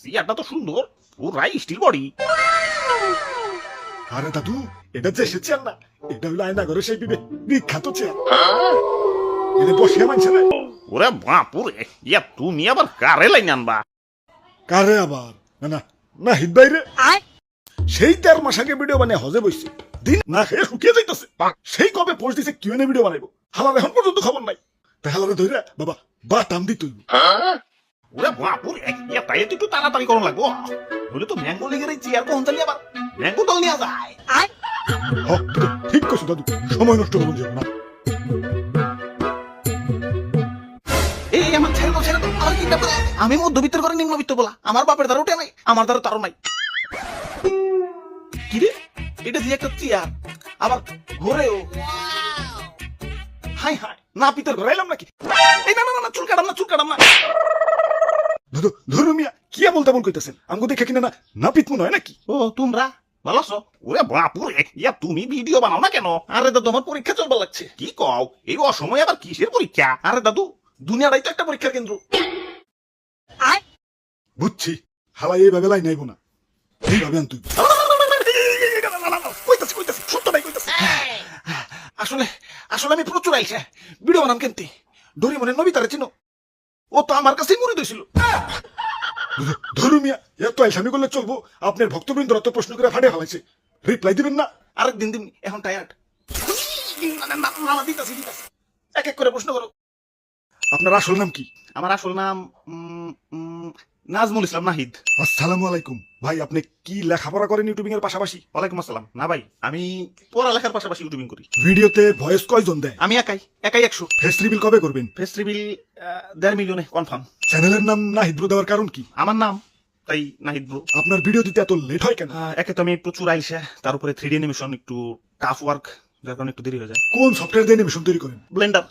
চেয়ারটা তো সুন্দর, পুরাই স্টিল বডি। আরে দাদু, এটা যে সে চেয়ার না, এটা হলো আয়নাঘরের সেই বিখ্যাত চেয়ার। এটা বসে মানছে না। ওরে বাপুরে, ইয়া তুমি আবার কারে লাইন আনবা? কারে আবার? না না না, হিত বাইরে সেই 13 মাস আগে ভিডিও বানিয়ে হজে বসছে, দিন না খেয়ে শুকিয়ে যাইতেছে। সেই কবে পোস্ট দিছে কিউএনএ ভিডিও বানাইবো, হালার এখন পর্যন্ত খবর নাই। তাই হালারে ধরে বাবা বা টাম দিত। ওরে বাপুরে, ইয়া তাই তো একটু তাড়াতাড়ি করুন লাগবো, নইলে তো ম্যাঙ্গো লেগের এই চেয়ার কখন চালিয়ে আবার ম্যাঙ্গো দল নিয়ে যায়। ঠিক করছো দাদু, সময় নষ্ট করবো না। এই আমার ছেড়ে দাও, ছেড়ে দাও, আমার কিডন্যাপ করে। আমি মধ্যবিত্তের ঘরে নিম্নবিত্ত বলা, আমার বাপের দ্বারা উঠে নাই, আমার দ্বারা তারও নাই। কিরে, এটা যে একটা চেয়ার, আবার ঘরেও। হাই হাই, না পিতর ঘরে এলাম নাকি? এই না না না, চুল কাটাম না, চুল কাটাম না। দাদু ধরু মিয়া, কিয়া বলতে মন কইতেছেন? আমাকে দেখে কিনা না না পিত মনে হয় নাকি? ও তোমরা ভালো আছো? ওরে বাপুরে, ইয়া তুমি ভিডিও বানাও না কেন? আরে দাদু, আমার পরীক্ষা চলবার লাগছে। কি কও, এই অসময়ে আবার কিসের পরীক্ষা? আরে দাদু, দুনিয়াটাই তো একটা পরীক্ষার কেন্দ্র। বুঝছি, হালাই এইভাবে লাই নাইব না, এইভাবে আন তুই। কইতাছি কইতাছি, সত্য নাই কইতাছি। আসলে আসলে আমি প্রচুর আইছে ভিডিও বানাম কেনতে। ডরি মনে নবিতারে চিনো? ও তো আমার কাছেই মুড়ি দিয়েছিল। ধরু মিয়া, এত আইসামি করলে চলবো? আপনার ভক্তবৃন্দরা তো প্রশ্ন করে ফাটে হালাইছে, রিপ্লাই দিবেন না? আরেকদিন দিন, এখন টায়ার্ড। দিতাছি দিতাছি, এক এক করে প্রশ্ন করো। আপনার আসল নাম কি? আমার আসল নাম নাজমুল ইসলাম নাহিদ। আসসালামু আলাইকুম ভাই, আপনি কি লেখাপড়া করেন ইউটিউবিং এর পাশাপাশি? ওয়ালাইকুম আসসালাম। না ভাই, আমি পড়ালেখার পাশাপাশি ইউটিউবিং করি। ভিডিওতে ভয়েস কয়জন দেয়? আমি একাই একাই 100। ফেস রিভিল কবে করবেন? ফেস রিভিল 1.5 মিলিয়নে কনফার্ম। চ্যানেলের নাম নাহিদ ব্রো দেওয়ার কারণ কি? আমার নাম, তাই নাহিদ ব্রো। আপনার ভিডিও দিতে এত লেট হয় কেন? একে তো আমি প্রচুর আইসা, তার উপরে 3D অ্যানিমেশন একটু টাফ ওয়ার্ক, যার কারণে একটু দেরি হয়ে যায়। কোন সফটওয়্যার দিয়ে অ্যানিমেশন তৈরি করেন? ব্লেন্ডার,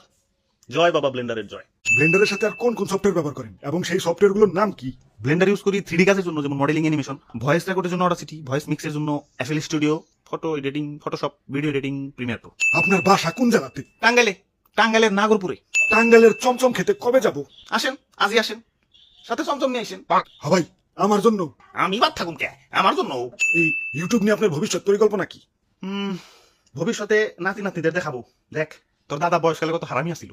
জয় বাবা ব্লেন্ডারের জয়। ব্লেন্ডারের সাথে আর কোন কোন সফটওয়্যার ব্যবহার করেন এবং সেই সফটওয়্যারগুলোর নাম কি? ব্লেন্ডার ইউজ করি 3D কাজের জন্য, যেমন মডেলিং অ্যানিমেশন, ভয়েস রেকর্ডের জন্য অডাসিটি, ভয়েস মিক্সের জন্য FL studio, photo editing Photoshop, video editing Premiere Pro. আপনার বাসা কোন জায়গাতে? টাঙ্গাইলে, টাঙ্গাইলের নাগরপুরে। টাঙ্গাইলের চমচম খেতে কবে যাব? আসেন, আজই আসেন, সাথে চমচম নিয়ে আসেন। ভাই আমার জন্য। আমি বাদ থাকুন কে, আমার জন্য। এই ইউটিউব নিয়ে আপনার ভবিষ্যৎ পরিকল্পনা কি? ভবিষ্যতে নাতি নাতনিদের দেখাবো, দেখ তোর দাদা বয়সকালে কত হারামি আছিল।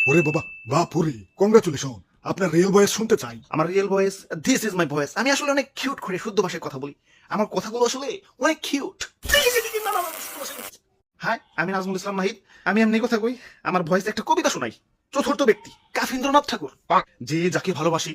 ওরে বাবা, বাপুরে, কংগ্রাচুলেশন, আপনার রিয়েল ভয়েস শুনতে চাই। আমার real voice, this is my voice. আমি আসলে অনেক কিউট করে শুদ্ধ ভাষায় কথা বলি, আমার কথাগুলো আসলে অনেক কিউট। হাই, আমি নাজমুল ইসলাম নাহিদ। আমি এমনি কথা কই, আমার ভয়েসে একটা কবিতা শোনাই। চতুর্থ ব্যক্তি কাফিন্দ্রনাথ ঠাকুর, যে যাকে ভালোবাসি